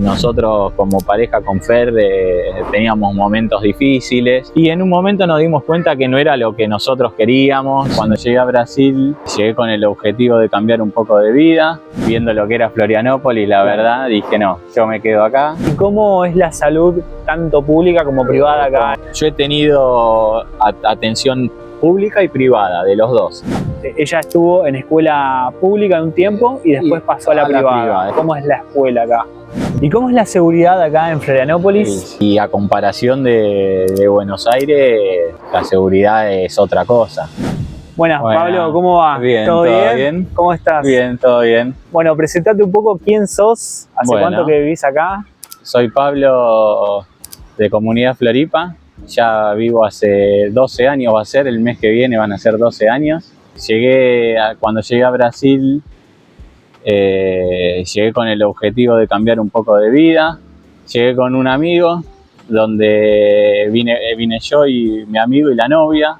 Nosotros como pareja con Fer teníamos momentos difíciles y en un momento nos dimos cuenta que no era lo que nosotros queríamos. Cuando llegué a Brasil, llegué con el objetivo de cambiar un poco de vida, viendo lo que era Florianópolis, la verdad, dije no, yo me quedo acá. ¿Y cómo es la salud tanto pública como privada acá? Yo he tenido atención pública y privada, de los dos. Ella estuvo en escuela pública un tiempo y después pasó a la privada. ¿Cómo es la escuela acá? ¿Y cómo es la seguridad acá en Florianópolis? Y a comparación de Buenos Aires, la seguridad es otra cosa. Buenas, Pablo, ¿cómo va? Bien, ¿Todo bien? ¿Cómo estás? Bien, todo bien. Bueno, presentate un poco quién sos, hace cuánto que vivís acá. Soy Pablo de Comunidad Floripa, ya vivo hace 12 años, va a ser, el mes que viene van a ser 12 años. Cuando llegué a Brasil, llegué con el objetivo de cambiar un poco de vida. Llegué con un amigo, donde vine yo y mi amigo y la novia.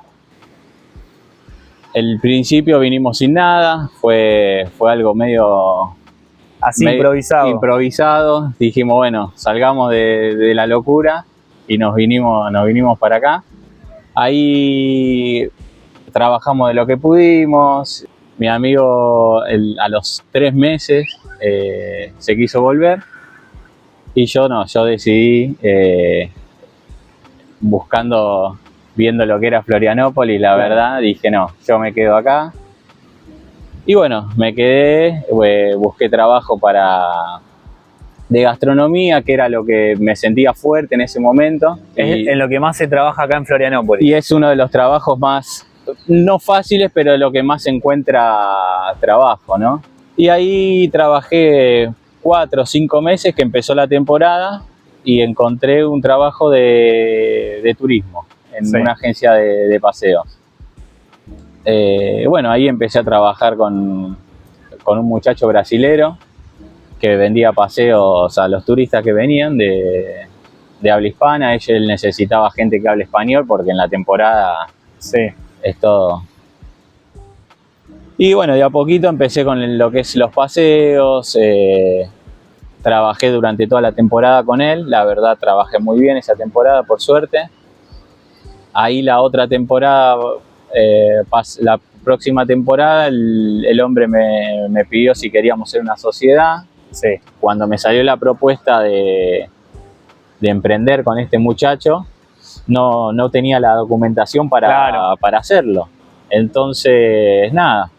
El principio vinimos sin nada, fue algo medio improvisado. Dijimos, bueno, salgamos de la locura y nos vinimos para acá. Ahí trabajamos de lo que pudimos. Mi amigo a los 3 meses se quiso volver y yo decidí, viendo lo que era Florianópolis, la verdad, dije no, yo me quedo acá. Y bueno, me quedé, busqué trabajo de gastronomía, que era lo que me sentía fuerte en ese momento. Es en lo que más se trabaja acá en Florianópolis. Y es uno de los trabajos más, no fáciles, pero lo que más se encuentra trabajo, ¿no? Y ahí trabajé 4 o 5 meses que empezó la temporada y encontré un trabajo de turismo en una agencia de paseos. Bueno, ahí empecé a trabajar con un muchacho brasilero que vendía paseos a los turistas que venían de habla hispana. Él necesitaba gente que hable español porque en la temporada es todo. Y bueno, de a poquito empecé con lo que es los paseos. Trabajé durante toda la temporada con él. La verdad, trabajé muy bien esa temporada, por suerte. Ahí la otra temporada, la próxima temporada, el hombre me pidió si queríamos ser una sociedad. Cuando me salió la propuesta de emprender con este muchacho, no tenía la documentación para hacerlo. Entonces, nada,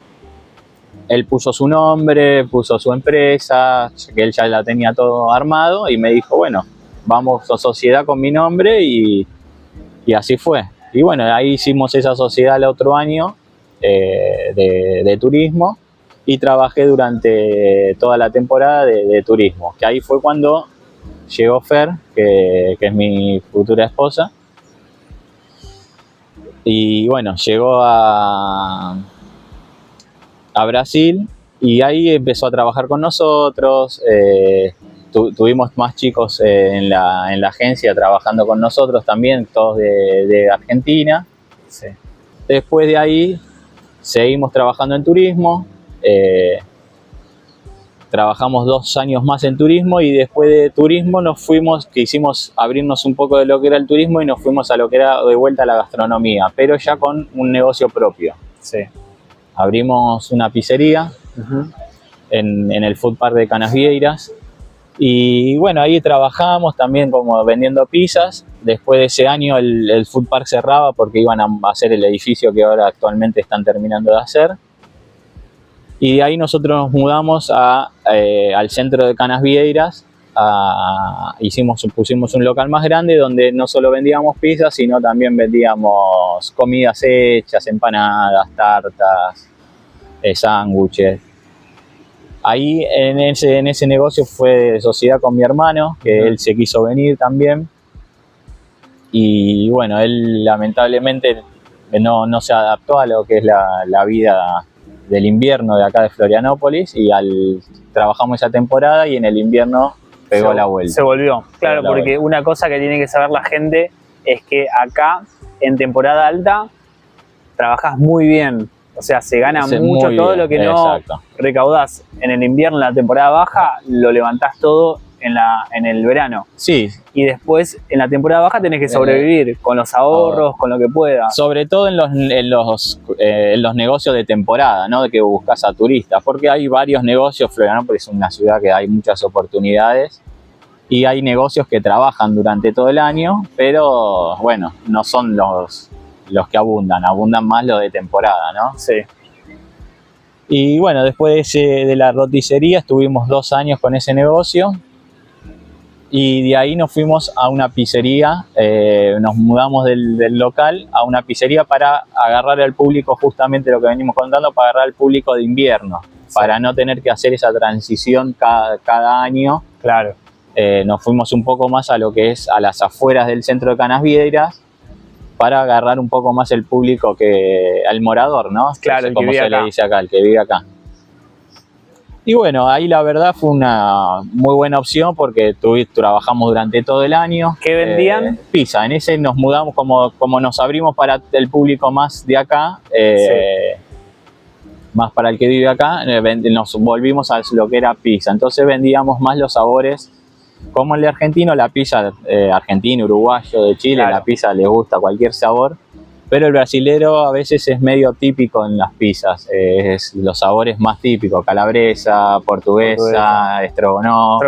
él puso su nombre, puso su empresa, que él ya la tenía todo armado, y me dijo, bueno, vamos a sociedad con mi nombre, y así fue. Y bueno, ahí hicimos esa sociedad el otro año de turismo, y trabajé durante toda la temporada de turismo, que ahí fue cuando llegó Fer, que es mi futura esposa. Y bueno, llegó a Brasil y ahí empezó a trabajar con nosotros. Tuvimos más chicos en la agencia trabajando con nosotros también, todos de Argentina. Después de ahí seguimos trabajando en turismo. Trabajamos 2 años más en turismo, y después de turismo quisimos abrirnos un poco de lo que era el turismo y nos fuimos a lo que era de vuelta a la gastronomía, pero ya con un negocio propio. Abrimos una pizzería en el Food Park de Canasvieiras, y bueno, ahí trabajamos también como vendiendo pizzas. Después de ese año el Food Park cerraba porque iban a hacer el edificio que ahora actualmente están terminando de hacer. Y de ahí nosotros nos mudamos al centro de Canasvieiras. Pusimos un local más grande donde no solo vendíamos pizzas, sino también vendíamos comidas hechas, empanadas, tartas, sándwiches. Ahí en ese negocio fue de sociedad con mi hermano, que él se quiso venir también. Y bueno, él lamentablemente no se adaptó a lo que es la vida del invierno de acá de Florianópolis, y trabajamos esa temporada y en el invierno pegó la vuelta. Se volvió, claro, porque una cosa que tiene que saber la gente es que acá en temporada alta trabajas muy bien, o sea, se gana mucho todo lo que no recaudás en el invierno, en la temporada baja, lo levantás todo en el verano. Sí. Y después en la temporada baja tenés que sobrevivir con los ahorros, con lo que puedas. Sobre todo en los negocios de temporada, ¿no? De que buscas a turistas, porque hay varios negocios. Florianópolis es una ciudad que hay muchas oportunidades y hay negocios que trabajan durante todo el año, pero bueno, no son los que abundan más los de temporada, ¿no? Sí. Y bueno, después de la roticería estuvimos 2 años con ese negocio y de ahí nos fuimos a una pizzería, nos mudamos del local a una pizzería para agarrar al público, justamente lo que venimos contando, para agarrar al público de invierno, sí, para no tener que hacer esa transición cada año. Claro. Nos fuimos un poco más a lo que es a las afueras del centro de Canasvieiras, para agarrar un poco más el público al morador, ¿no? Claro, el que como vive se acá. le dice acá, el que vive acá. Y bueno, ahí la verdad fue una muy buena opción porque trabajamos durante todo el año. ¿Qué vendían? Pizza. En ese nos mudamos, como nos abrimos para el público más de acá, sí, más para el que vive acá, nos volvimos a lo que era pizza. Entonces vendíamos más los sabores, como el de argentino, la pizza argentino, uruguayo, de Chile, claro, la pizza le gusta cualquier sabor, pero el brasilero a veces es medio típico en las pizzas, es los sabores más típicos, calabresa, portuguesa, estrogonoff,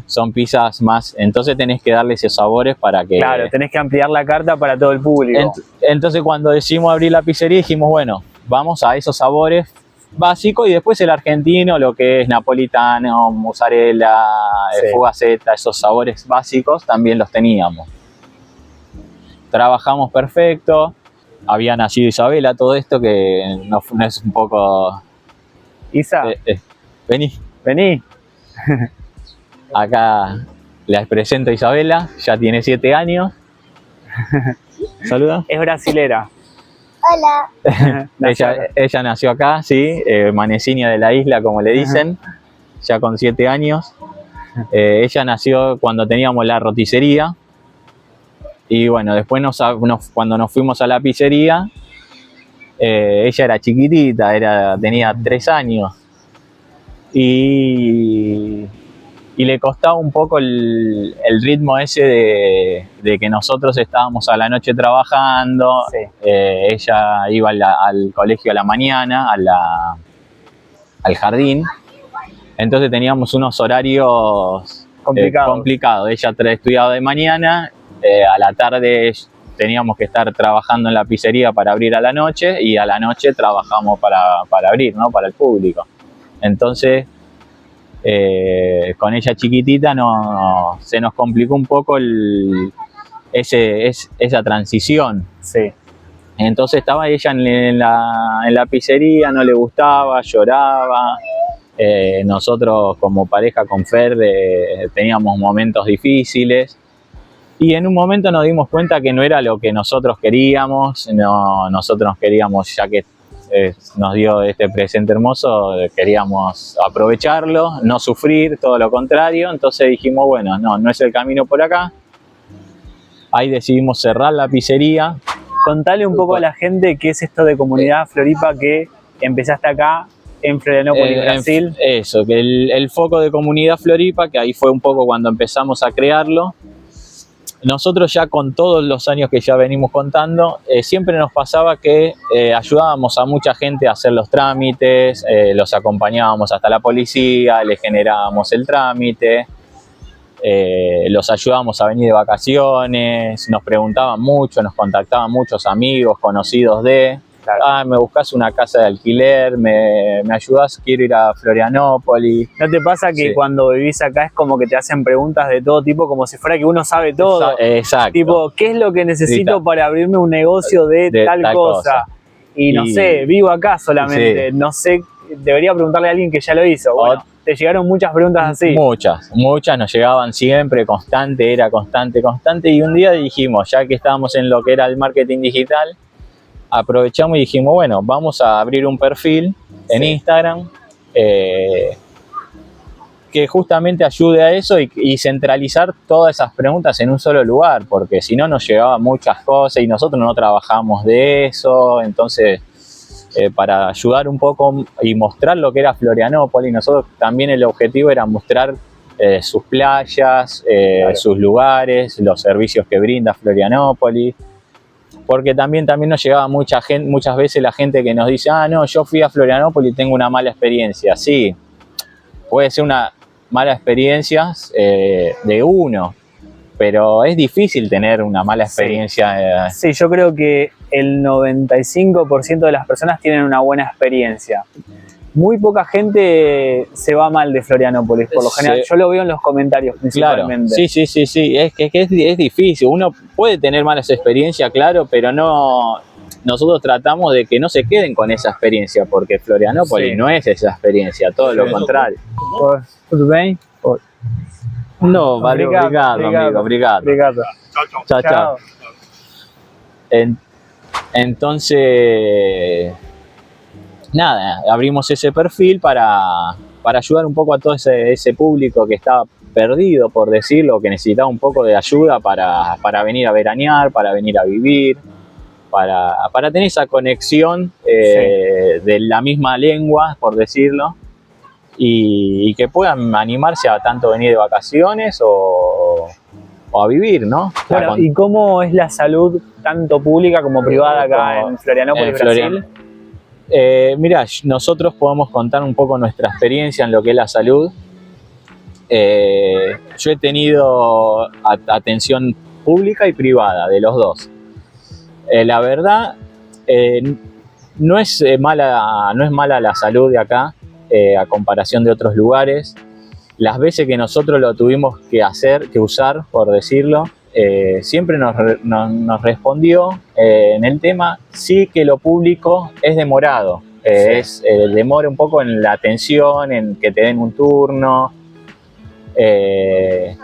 son pizzas más, entonces tenés que darle esos sabores para que... Claro, tenés que ampliar la carta para todo el público. Entonces cuando decidimos abrir la pizzería dijimos, bueno, vamos a esos sabores básico y después el argentino, lo que es napolitano, mozzarella, sí, fugaceta, esos sabores básicos también los teníamos. Trabajamos perfecto, había nacido Isabela, todo esto que no es un poco... Isa, vení. Acá les presento a Isabela, ya tiene 7 años. Saluda. Es brasilera. Hola. ella nació acá, sí, manecina de la isla, como le dicen, ya con 7 años. Ella nació cuando teníamos la roticería. Y bueno, después cuando nos fuimos a la pizzería, ella era chiquitita, tenía 3 años. Y le costaba un poco el ritmo ese de que nosotros estábamos a la noche trabajando, sí, ella iba al colegio a la mañana, al jardín, entonces teníamos unos horarios complicados. Ella estudiaba de mañana, a la tarde teníamos que estar trabajando en la pizzería para abrir a la noche y a la noche trabajamos para abrir, ¿no? Para el público. Entonces, con ella chiquitita se nos complicó un poco esa transición. Sí. Entonces estaba ella en la pizzería, no le gustaba, lloraba. Nosotros como pareja con Fer teníamos momentos difíciles y en un momento nos dimos cuenta que no era lo que nosotros queríamos. Nosotros queríamos, ya que nos dio este presente hermoso, queríamos aprovecharlo, no sufrir, todo lo contrario. Entonces dijimos, bueno, no es el camino por acá. Ahí decidimos cerrar la pizzería. Contale un poco a la gente qué es esto de Comunidad Floripa, que empezaste acá en Florianópolis, Brasil. Eso, que el foco de Comunidad Floripa, que ahí fue un poco cuando empezamos a crearlo. Nosotros ya con todos los años que ya venimos contando, siempre nos pasaba que ayudábamos a mucha gente a hacer los trámites, los acompañábamos hasta la policía, les generábamos el trámite, los ayudábamos a venir de vacaciones, nos preguntaban mucho, nos contactaban muchos amigos, conocidos claro, me buscas una casa de alquiler, me ayudas, quiero ir a Florianópolis. ¿No te pasa que sí, cuando vivís acá es como que te hacen preguntas de todo tipo, como si fuera que uno sabe todo? Exacto. Tipo, ¿qué es lo que necesito para abrirme un negocio de tal cosa? Y no sé, vivo acá solamente, sí, no sé, debería preguntarle a alguien que ya lo hizo. Bueno, te llegaron muchas preguntas así. Muchas nos llegaban siempre, era constante. Y un día dijimos, ya que estábamos en lo que era el marketing digital, aprovechamos y dijimos, bueno, vamos a abrir un perfil en Instagram que justamente ayude a eso y centralizar todas esas preguntas en un solo lugar, porque si no nos llegaban muchas cosas y nosotros no trabajamos de eso. Entonces, para ayudar un poco y mostrar lo que era Florianópolis, nosotros también el objetivo era mostrar sus playas, Claro. sus lugares, los servicios que brinda Florianópolis. Porque también nos llegaba mucha gente, muchas veces la gente que nos dice, ah, no, yo fui a Florianópolis y tengo una mala experiencia. Sí, puede ser una mala experiencia de uno, pero es difícil tener una mala experiencia. Sí, yo creo que el 95% de las personas tienen una buena experiencia. Muy poca gente se va mal de Florianópolis, por lo general. Sí. Yo lo veo en los comentarios Claro, principalmente. sí. Es que es difícil. Uno puede tener malas experiencias, claro, pero no. Nosotros tratamos de que no se queden con esa experiencia, porque Florianópolis Sí. no es esa experiencia, todo lo contrario. Tudo bem? No, vale, obrigado, amigo, obrigado. Obrigado. Chao, chao. Entonces, nada, abrimos ese perfil para ayudar un poco a todo ese público que estaba perdido, por decirlo, que necesitaba un poco de ayuda para venir a veranear, para venir a vivir, para tener esa conexión de la misma lengua, por decirlo, y que puedan animarse a tanto venir de vacaciones o a vivir, ¿no? Bueno, ¿y cómo es la salud tanto pública como privada acá en Florianópolis, Brasil? Mirá, nosotros podemos contar un poco nuestra experiencia en lo que es la salud. Yo he tenido atención pública y privada, de los dos. La verdad, no es mala la salud de acá, a comparación de otros lugares. Las veces que nosotros lo tuvimos que usar, por decirlo, siempre nos respondió en el tema, sí, que lo público es demorado, demora un poco en la atención, en que te den un turno, es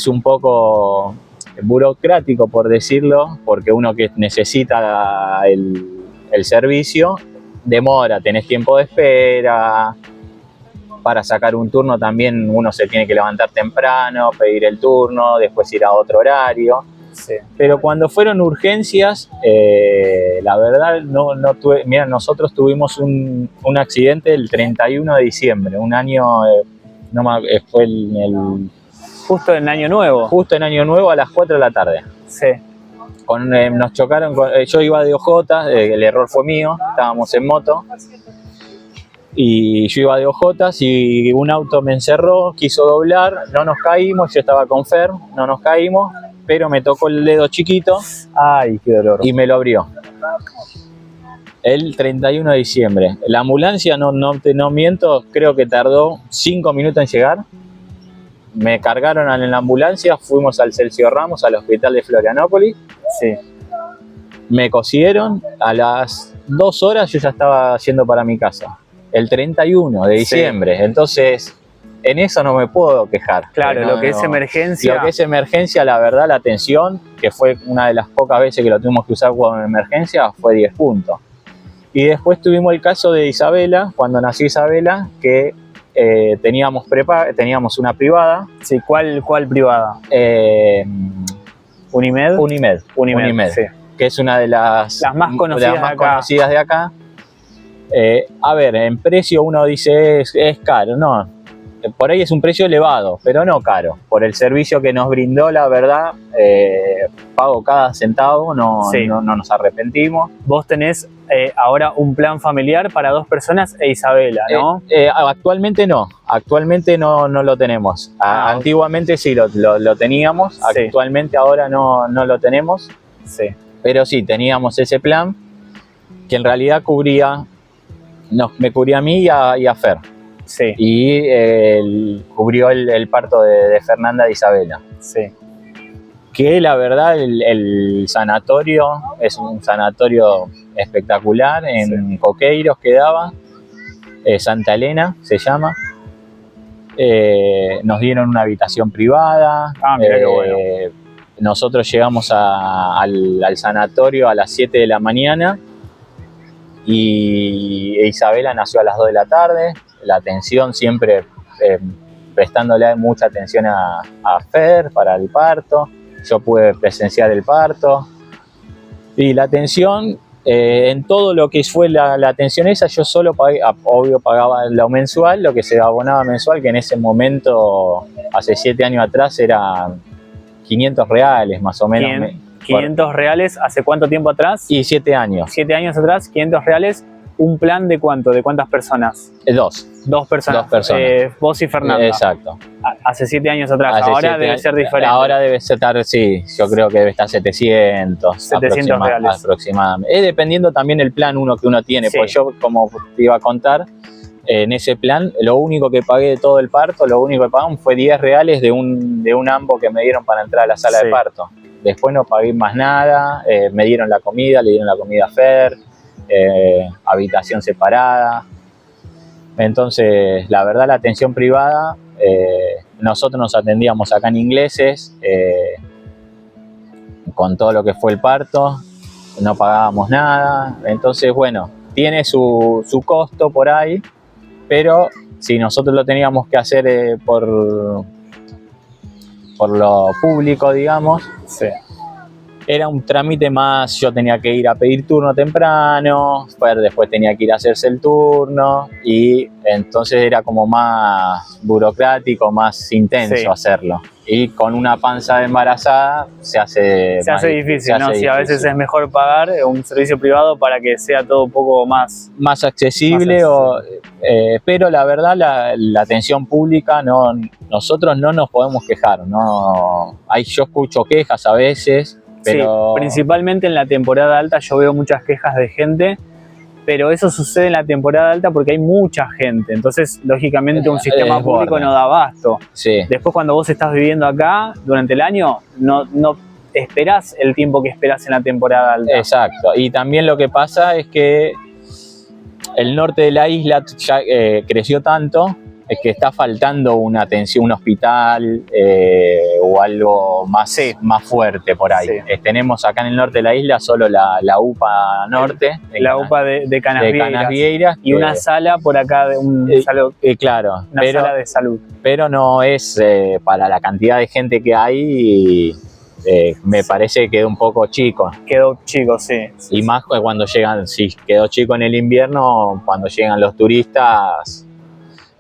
un poco burocrático, por decirlo, porque uno que necesita el servicio demora, tenés tiempo de espera. Para sacar un turno también uno se tiene que levantar temprano, pedir el turno, después ir a otro horario. Sí. Pero cuando fueron urgencias, la verdad no tuve. Mira, nosotros tuvimos un accidente el 31 de diciembre, un año, fue Justo en Año Nuevo. Justo en Año Nuevo a las 4 de la tarde. Sí. Nos chocaron, yo iba de ojotas, el error fue mío, estábamos en moto. Y yo iba de ojotas y un auto me encerró, quiso doblar, no nos caímos, yo estaba con Fer, no nos caímos, pero me tocó el dedo chiquito. Ay, qué dolor. Y me lo abrió. El 31 de diciembre. La ambulancia, no miento, creo que tardó 5 minutos en llegar. Me cargaron en la ambulancia, fuimos al Celcio Ramos, al hospital de Florianópolis. Sí. Me cosieron, a las 2 horas yo ya estaba yendo para mi casa. El 31 de diciembre, sí. Entonces en eso no me puedo quejar. Claro, lo que es emergencia. Lo que es emergencia, la verdad, la atención, que fue una de las pocas veces que lo tuvimos que usar como emergencia, fue 10 puntos. Y después tuvimos el caso de Isabela, cuando nació Isabela, que teníamos una privada. Sí, ¿cuál privada? ¿Unimed? Unimed, sí. Que es una de las más conocidas de acá. A ver, en precio uno dice es caro, no, por ahí es un precio elevado, pero no caro, por el servicio que nos brindó, la verdad, pago cada centavo, no nos arrepentimos. Vos tenés ahora un plan familiar para 2 personas e Isabela, ¿no? Actualmente no lo tenemos. Antiguamente sí lo teníamos, sí. Actualmente ahora no lo tenemos, sí. Pero sí, teníamos ese plan que en realidad me cubría a mí y a Fer. Sí. Y cubrió el parto de Fernanda de Isabela. Sí. Que la verdad el sanatorio es un sanatorio espectacular, en Coqueiros quedaba, Santa Elena se llama. Nos dieron una habitación privada. Mirá qué bueno. Nosotros llegamos al sanatorio a las 7 de la mañana. Y Isabela nació a las 2 de la tarde, la atención siempre prestándole mucha atención a Fer para el parto, yo pude presenciar el parto y la atención En todo lo que fue la atención esa, yo solo pagué, obvio pagaba lo mensual, lo que se abonaba mensual, que en ese momento, hace 7 años atrás, era 500 reales más o menos. 500 reales, ¿hace cuánto tiempo atrás? Y 7 años. 7 años atrás, 500 reales. ¿Un plan de cuánto? ¿De cuántas personas? 2. 2 personas. 2 personas. Vos y Fernanda. Exacto. Hace 7 años atrás. Ahora debe ser diferente. Ahora debe estar, sí, yo creo que debe estar 700 reales. Aproximadamente. Es dependiendo también el plan que uno tiene, sí. Porque yo, como te iba a contar, en ese plan, lo único que pagué de todo el parto, lo único que pagamos fue 10 reales de un ambo que me dieron para entrar a la sala sí. de parto. Después no pagué más nada, me dieron la comida, le dieron la comida a Fer, habitación separada. Entonces, la verdad, la atención privada, nosotros nos atendíamos acá en Ingleses, con todo lo que fue el parto, no pagábamos nada. Entonces, bueno, tiene su costo por ahí, pero si nosotros lo teníamos que hacer por lo público, digamos, sí. Era un trámite más. Yo tenía que ir a pedir turno temprano, después tenía que ir a hacerse el turno, y entonces era como más burocrático, más intenso sí. hacerlo. Y con una panza embarazada se hace difícil, ¿no? Sí, a veces es mejor pagar un servicio privado para que sea todo un poco más accesible. Pero la verdad, la atención pública, nosotros no nos podemos quejar. Yo escucho quejas a veces. Pero... Sí, principalmente en la temporada alta yo veo muchas quejas de gente, pero eso sucede en la temporada alta porque hay mucha gente, entonces lógicamente un sistema público no da abasto. Sí. Después, cuando vos estás viviendo acá durante el año, no esperás el tiempo que esperás en la temporada alta. Exacto, y también lo que pasa es que el norte de la isla ya creció tanto, es que está faltando una atención, un hospital o algo más fuerte por ahí. Sí. Tenemos acá en el norte de la isla solo la UPA Norte. La UPA de Canasvieiras. Y una sala por acá, claro, sala de salud. Pero no es para la cantidad de gente que hay, me parece que quedó un poco chico. Quedó chico, sí. Y más cuando llegan, sí, quedó chico en el invierno, cuando llegan los turistas.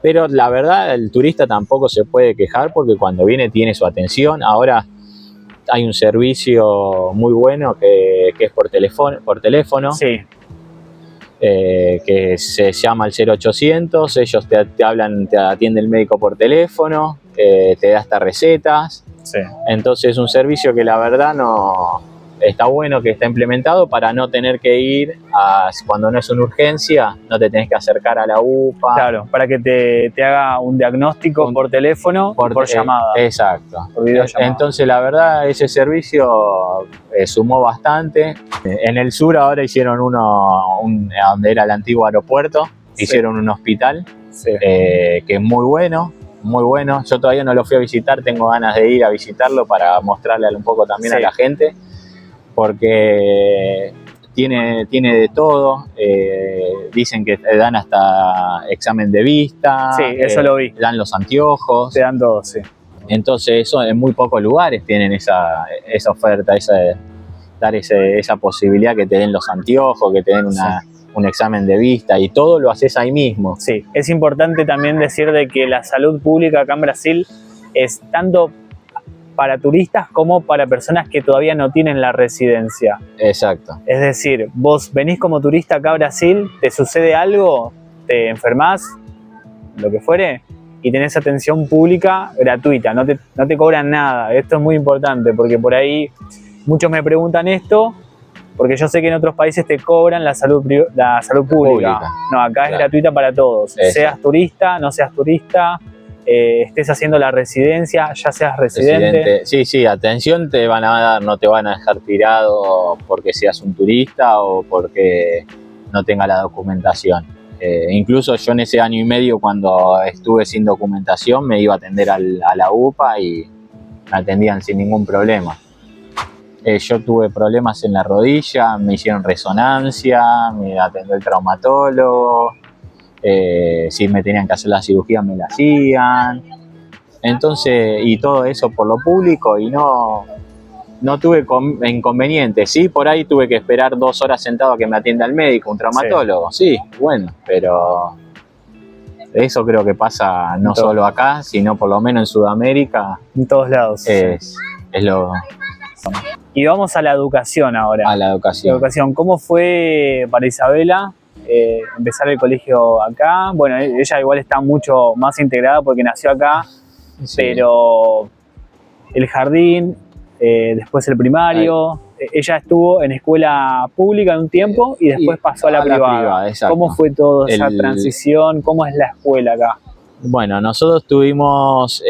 Pero la verdad, el turista tampoco se puede quejar porque cuando viene tiene su atención. Ahora hay un servicio muy bueno que es por teléfono. Sí. Que se llama el 0800. Ellos te hablan, te atiende el médico por teléfono, te da hasta recetas. Sí. Entonces es un servicio que la verdad está bueno, que está implementado para no tener que ir cuando no es una urgencia, no te tenés que acercar a la UPA. Claro, para que te haga un diagnóstico por teléfono, por llamada. Exacto. Por videollamada. Entonces, la verdad, ese servicio sumó bastante. En el sur ahora hicieron donde era el antiguo aeropuerto, sí. Hicieron un hospital, sí. Que es muy bueno. Muy bueno. Yo todavía no lo fui a visitar, tengo ganas de ir a visitarlo para mostrarle un poco también, sí. A la gente. Porque tiene de todo, dicen que te dan hasta examen de vista, sí, eso lo vi. Te dan los anteojos, te dan todo, sí. Entonces eso en muy pocos lugares tienen esa oferta, dar esa posibilidad que te den los anteojos, que te den un examen de vista, y todo lo haces ahí mismo. Sí, es importante también decir de que la salud pública acá en Brasil es tanto para turistas como para personas que todavía no tienen la residencia. Exacto. Es decir, vos venís como turista acá a Brasil, te sucede algo, te enfermás, lo que fuere, y tenés atención pública gratuita, no te cobran nada. Esto es muy importante porque por ahí muchos me preguntan esto, porque yo sé que en otros países te cobran la salud pública. No, acá es gratuita para todos. Exacto. Seas turista, no seas turista, estés haciendo la residencia, ya seas residente. Sí, atención te van a dar, no te van a dejar tirado porque seas un turista o porque no tenga la documentación. Incluso yo en ese año y medio, cuando estuve sin documentación, me iba a atender a la UPA y me atendían sin ningún problema. Yo tuve problemas en la rodilla, me hicieron resonancia, me atendió el traumatólogo. Si me tenían que hacer la cirugía me la hacían. Entonces, y todo eso por lo público, y no no tuve inconvenientes. Sí, por ahí tuve que esperar 2 horas sentado a que me atienda el médico, un traumatólogo. Sí, bueno, pero eso creo que pasa no solo acá, sino por lo menos en Sudamérica. En todos lados. Es lo... Y vamos a la educación ahora. A la educación. La educación. ¿Cómo fue para Isabela empezar el colegio acá? Bueno, ella igual está mucho más integrada porque nació acá, Sí. pero el jardín, después el primario. Ella estuvo en escuela pública un tiempo y después pasó a la privada. Exacto. ¿Cómo fue toda esa transición? ¿Cómo es la escuela acá? Bueno, nosotros tuvimos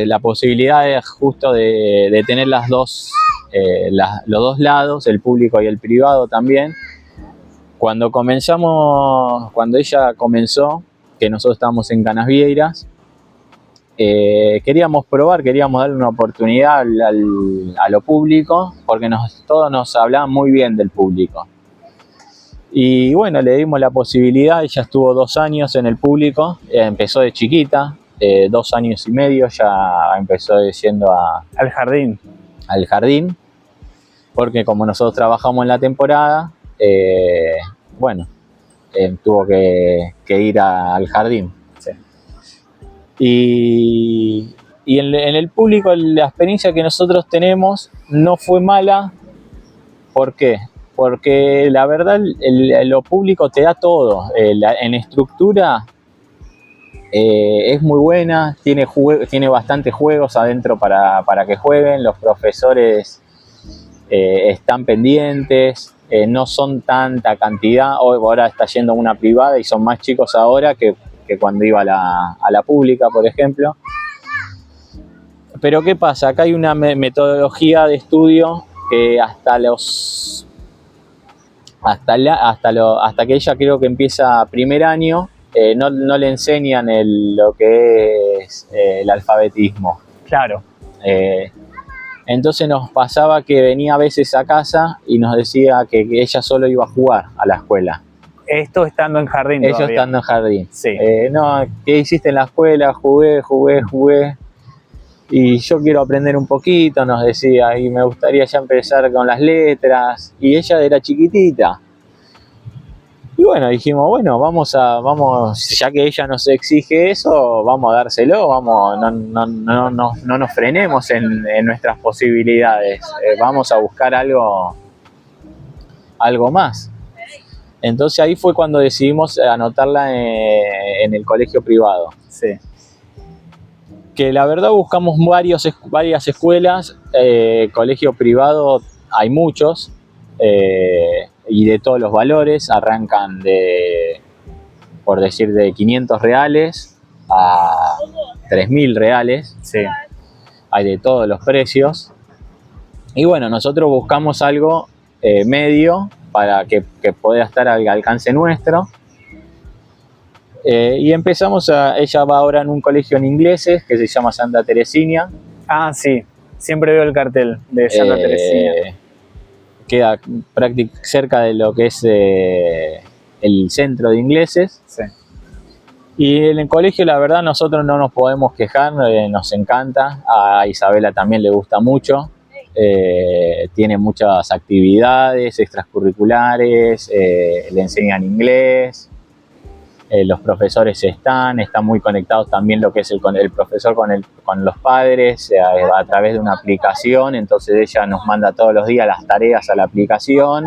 la posibilidad justo de tener los dos lados, el público y el privado también. Cuando ella comenzó, que nosotros estábamos en Canasvieiras, queríamos darle una oportunidad a lo público, porque todos nos hablaban muy bien del público. Y bueno, le dimos la posibilidad. Ella estuvo 2 años en el público, empezó de chiquita, 2 años y medio ya empezó yendo al jardín, porque como nosotros trabajamos en la temporada, bueno, tuvo que ir al jardín. Sí. Y en el público la experiencia que nosotros tenemos no fue mala. ¿Por qué? Porque la verdad lo público te da todo. En estructura es muy buena, tiene bastantes juegos adentro para que jueguen. Los profesores están pendientes, no son tanta cantidad. Ahora está yendo a una privada y son más chicos ahora que cuando iba a la pública, por ejemplo. Pero ¿qué pasa? Acá hay una metodología de estudio que hasta que ella creo que empieza primer año, no le enseñan lo que es el alfabetismo. Claro. Entonces nos pasaba que venía a veces a casa y nos decía que ella solo iba a jugar a la escuela. Esto estando en jardín Ellos todavía. estando en jardín. Sí. No, ¿qué hiciste en la escuela? Jugué. Y yo quiero aprender un poquito, nos decía, y me gustaría ya empezar con las letras. Y ella era chiquitita. Y bueno, dijimos, bueno, vamos, ya que ella nos exige eso, vamos a dárselo, no nos frenemos en nuestras posibilidades, vamos a buscar algo más. Entonces ahí fue cuando decidimos anotarla en el colegio privado. Sí. Que la verdad buscamos varias escuelas, colegio privado hay muchos, y de todos los valores, arrancan por decir, de 500 reales a 3.000 reales. Sí. Hay de todos los precios. Y bueno, nosotros buscamos algo medio para que pueda estar al alcance nuestro. Y empezamos ella va ahora en un colegio en ingleses que se llama Santa Teresina. Ah, sí, siempre veo el cartel de Santa Teresina. Queda cerca de lo que es el centro de ingleses. Sí. Y en el colegio la verdad nosotros no nos podemos quejar, nos encanta. A Isabela también le gusta mucho. Tiene muchas actividades extracurriculares, le enseñan inglés. Los profesores están muy conectados también, lo que es el profesor con los padres a través de una aplicación. Entonces ella nos manda todos los días las tareas a la aplicación,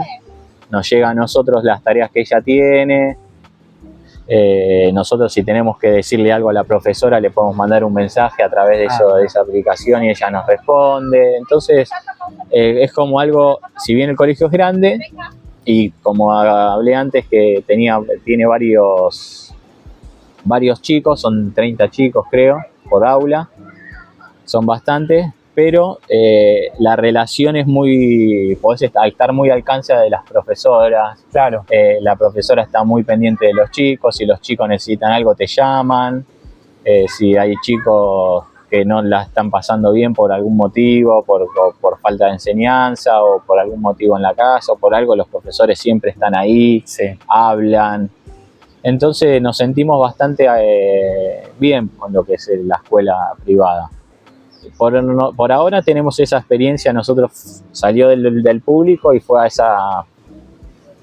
nos llega a nosotros las tareas que ella tiene. Nosotros, si tenemos que decirle algo a la profesora, le podemos mandar un mensaje a través de esa aplicación y ella nos responde. Entonces es como algo, si bien el colegio es grande, y como hablé antes que tiene varios chicos, son 30 chicos creo, por aula, son bastantes, pero la relación es podés estar muy al alcance de las profesoras. Claro. La profesora está muy pendiente de los chicos, si los chicos necesitan algo te llaman, si hay chicos que no la están pasando bien por algún motivo, por falta de enseñanza o por algún motivo en la casa o por algo, los profesores siempre están ahí, Sí. hablan. Entonces nos sentimos bastante bien con lo que es la escuela privada. por ahora tenemos esa experiencia. Nosotros salió del público y fue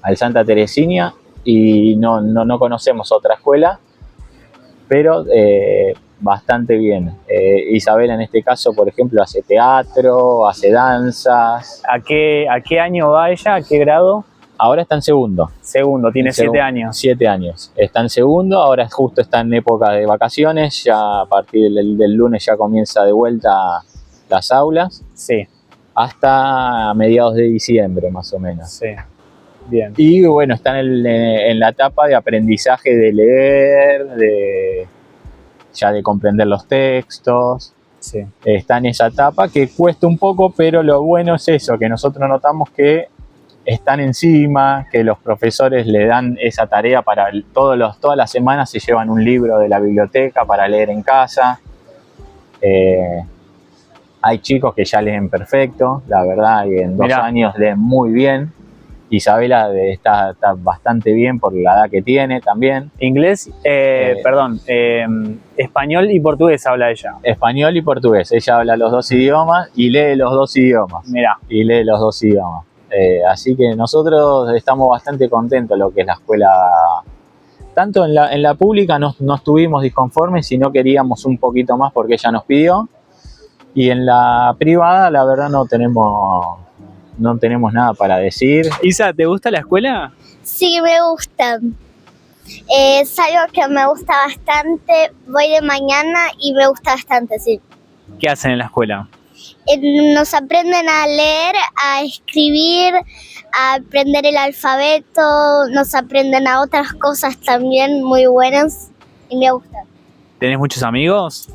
al Santa Teresina, y no conocemos otra escuela, pero bastante bien. Isabela en este caso, por ejemplo, hace teatro, hace danzas. ¿A qué año va ella? ¿A qué grado? Ahora está en segundo. Segundo, tiene 7 años. 7 años. Está en segundo, ahora justo está en época de vacaciones, ya a partir del lunes ya comienza de vuelta las aulas. Sí. Hasta mediados de diciembre, más o menos. Sí. Bien. Y bueno, está en la etapa de aprendizaje de leer, ya de comprender los textos. Sí. Está en esa etapa que cuesta un poco, pero lo bueno es eso, que nosotros notamos que están encima, que los profesores le dan esa tarea para todas las semanas se llevan un libro de la biblioteca para leer en casa. Hay chicos que ya leen perfecto, la verdad, y en 2 años leen muy bien. Isabela está bastante bien por la edad que tiene también. Inglés, español y portugués habla ella. Español y portugués. Ella habla los 2 idiomas y lee los 2 idiomas. Mirá. Y lee los 2 idiomas. Así que nosotros estamos bastante contentos de lo que es la escuela. Tanto en la pública no estuvimos disconformes, sino queríamos un poquito más porque ella nos pidió. Y en la privada, la verdad, no tenemos nada para decir. Isa, ¿te gusta la escuela? Sí, me gusta. Es algo que me gusta bastante. Voy de mañana y me gusta bastante, sí. ¿Qué hacen en la escuela? Nos aprenden a leer, a escribir, a aprender el alfabeto, nos aprenden a otras cosas también muy buenas y me gusta. ¿Tenés muchos amigos?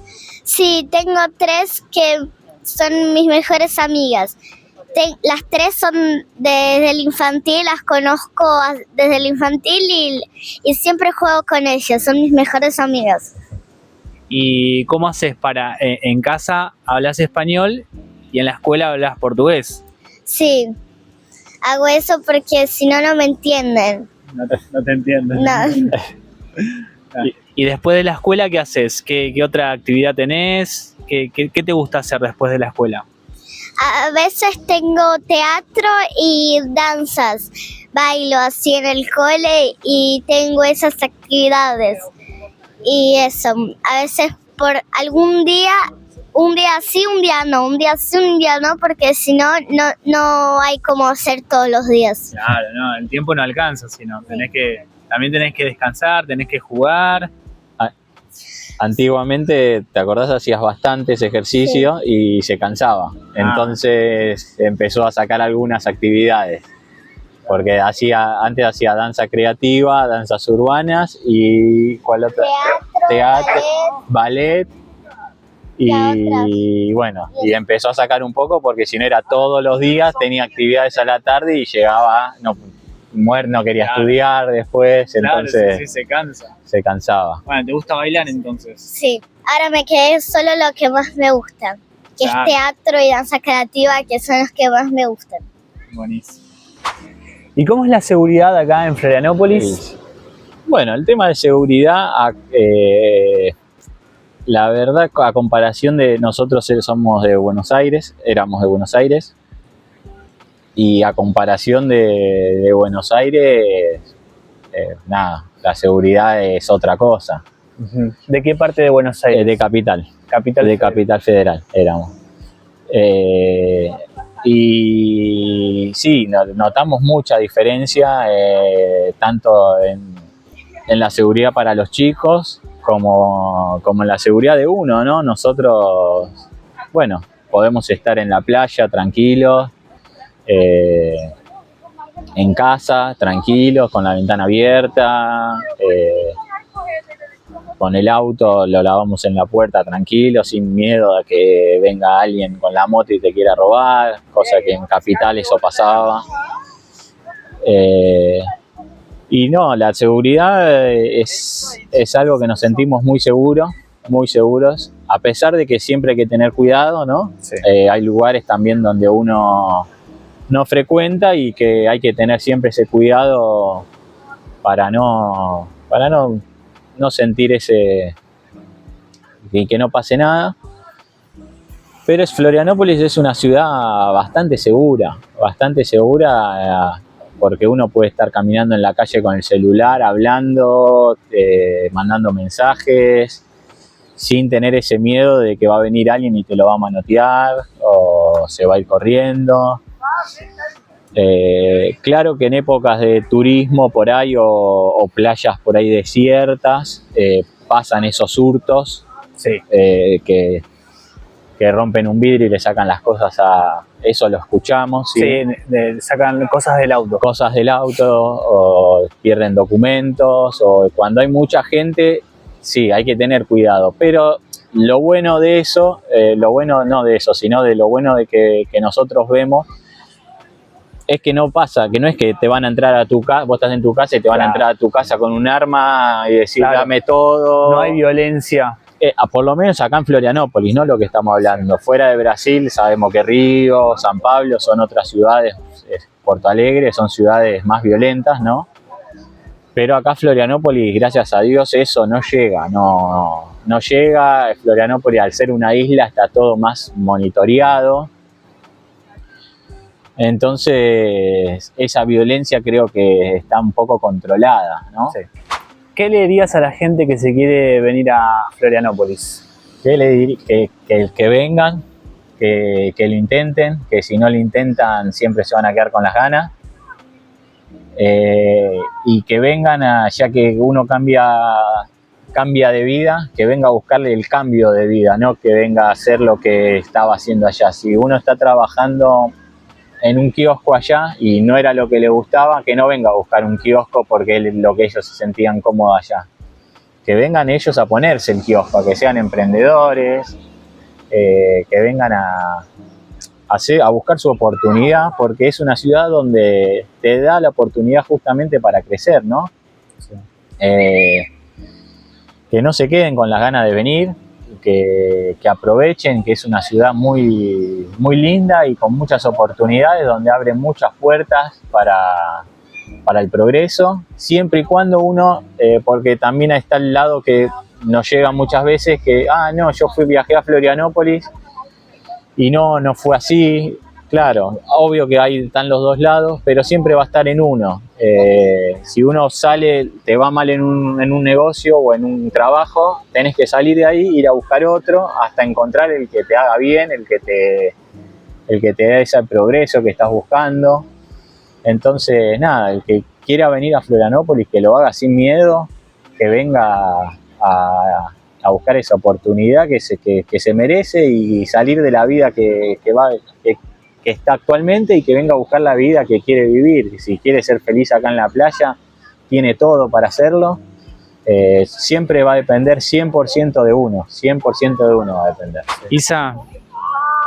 Sí, tengo 3 que son mis mejores amigas. Las 3 son desde el infantil, las conozco desde el infantil y siempre juego con ellas, son mis mejores amigas. ¿Y cómo haces para, en casa hablas español y en la escuela hablas portugués? Sí, hago eso porque si no, no me entienden. No te entiendo. No. ¿Y después de la escuela qué haces? ¿Qué otra actividad tenés? ¿Qué te gusta hacer después de la escuela? A veces tengo teatro y danzas. Bailo así en el cole y tengo esas actividades. Y eso, a veces por algún día, un día sí, un día no, un día sí, un día no, porque si no, no hay como hacer todos los días. Claro, no, el tiempo no alcanza, sino también tenés que descansar, tenés que jugar. Antiguamente, ¿te acordás? Hacías bastantes ejercicios y se cansaba. Entonces empezó a sacar algunas actividades. Porque antes hacía danza creativa, danzas urbanas y ¿cuál otra? Teatro, ballet. Y bueno, y empezó a sacar un poco porque si no era todos los días, tenía actividades a la tarde y llegaba, no quería estudiar después, entonces sí, se cansa. Se cansaba. Bueno, ¿te gusta bailar entonces? Sí, ahora me quedé solo lo que más me gusta, que es teatro y danza creativa, que son los que más me gustan. Buenísimo. ¿Y cómo es la seguridad acá en Florianópolis? Sí. Bueno, el tema de seguridad, la verdad, a comparación de nosotros somos de Buenos Aires, éramos de Buenos Aires, y a comparación de Buenos Aires, nada, la seguridad es otra cosa. ¿De qué parte de Buenos Aires? De Capital. De Capital Federal éramos. Y sí, notamos mucha diferencia, tanto en la seguridad para los chicos como en la seguridad de uno, ¿no? Nosotros, bueno, podemos estar en la playa tranquilos, en casa tranquilos, con la ventana abierta, con el auto lo lavamos en la puerta tranquilo, sin miedo a que venga alguien con la moto y te quiera robar, cosa que en Capital eso pasaba. Y no, la seguridad es algo que nos sentimos muy seguros, a pesar de que siempre hay que tener cuidado, ¿no? Sí. Hay lugares también donde uno no frecuenta y que hay que tener siempre ese cuidado para no sentir y que no pase nada. Pero Florianópolis es una ciudad bastante segura porque uno puede estar caminando en la calle con el celular, hablando, mandando mensajes, sin tener ese miedo de que va a venir alguien y te lo va a manotear o se va a ir corriendo. Claro que en épocas de turismo por ahí o playas por ahí desiertas pasan esos hurtos, Sí. que rompen un vidrio y le sacan las cosas a... Eso lo escuchamos. Sí, sacan cosas del auto. Cosas del auto o pierden documentos o cuando hay mucha gente, sí, hay que tener cuidado. Pero lo bueno de eso, lo bueno no de eso, sino de lo bueno de que nosotros vemos es que no pasa, que no es que te van a entrar a tu casa, vos estás en tu casa y te van a entrar a tu casa con un arma y decir dame todo. No hay violencia. Por lo menos acá en Florianópolis, ¿no? Lo que estamos hablando. Fuera de Brasil sabemos que Río, San Pablo son otras ciudades, Porto Alegre son ciudades más violentas, ¿no? Pero acá Florianópolis, gracias a Dios, eso no llega, no llega. Florianópolis, al ser una isla, está todo más monitoreado. Entonces, esa violencia creo que está un poco controlada, ¿no? Sí. ¿Qué le dirías a la gente que se quiere venir a Florianópolis? ¿Qué le diría? Que vengan, que lo intenten, que si no lo intentan siempre se van a quedar con las ganas. Y que vengan, ya que uno cambia de vida, que venga a buscarle el cambio de vida, no que venga a hacer lo que estaba haciendo allá. Si uno está trabajando en un kiosco allá y no era lo que le gustaba, que no venga a buscar un kiosco porque es lo que ellos se sentían cómodos allá. Que vengan ellos a ponerse el kiosco, que sean emprendedores, que vengan a buscar su oportunidad, porque es una ciudad donde te da la oportunidad justamente para crecer, ¿no? Sí. Que no se queden con las ganas de venir, que aprovechen, que es una ciudad muy, muy linda y con muchas oportunidades, donde abre muchas puertas para el progreso, siempre y cuando uno, porque también está el lado que nos llega muchas veces, que, no, yo viajé a Florianópolis y no fue así. Claro, obvio que ahí están los dos lados, pero siempre va a estar en uno. Si uno sale, te va mal en un negocio o en un trabajo, tenés que salir de ahí, ir a buscar otro, hasta encontrar el que te haga bien, el que te dé ese progreso que estás buscando. Entonces, nada, el que quiera venir a Florianópolis, que lo haga sin miedo, que venga a buscar esa oportunidad que se merece y salir de la vida que está actualmente y que venga a buscar la vida que quiere vivir. Si quiere ser feliz acá en la playa, tiene todo para hacerlo. Siempre va a depender 100% de uno, 100% de uno va a depender. Isa,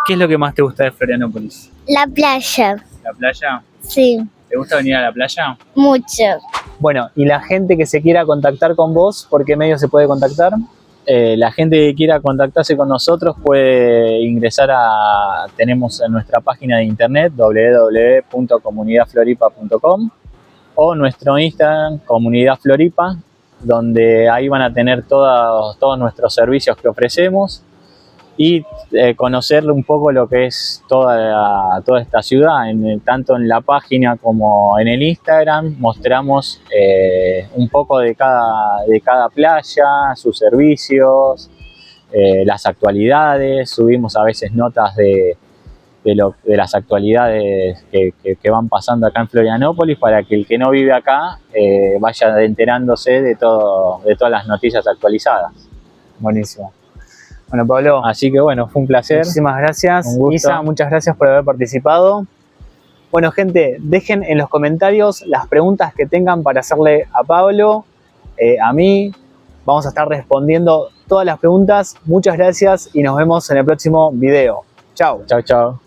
¿qué es lo que más te gusta de Florianópolis? La playa, ¿La playa? sí, ¿Te gusta venir a la playa? mucho. Bueno, y la gente que se quiera contactar con vos, ¿por qué medio se puede contactar? La gente que quiera contactarse con nosotros puede ingresar tenemos en nuestra página de internet www.comunidadfloripa.com o nuestro Instagram Comunidad Floripa, donde ahí van a tener todos nuestros servicios que ofrecemos y conocer un poco lo que es toda esta ciudad. Tanto en la página como en el Instagram mostramos un poco de cada playa, sus servicios, las actualidades. Subimos a veces notas de las actualidades que van pasando acá en Florianópolis, para que el que no vive acá vaya enterándose de todas las noticias actualizadas. Buenísimo. Bueno, Pablo, Así que bueno, fue un placer. muchísimas gracias. Un gusto. Isa, muchas gracias por haber participado. Bueno, gente, dejen en los comentarios las preguntas que tengan para hacerle a Pablo, a mí. Vamos a estar respondiendo todas las preguntas. Muchas gracias y nos vemos en el próximo video. Chao. Chao, chao.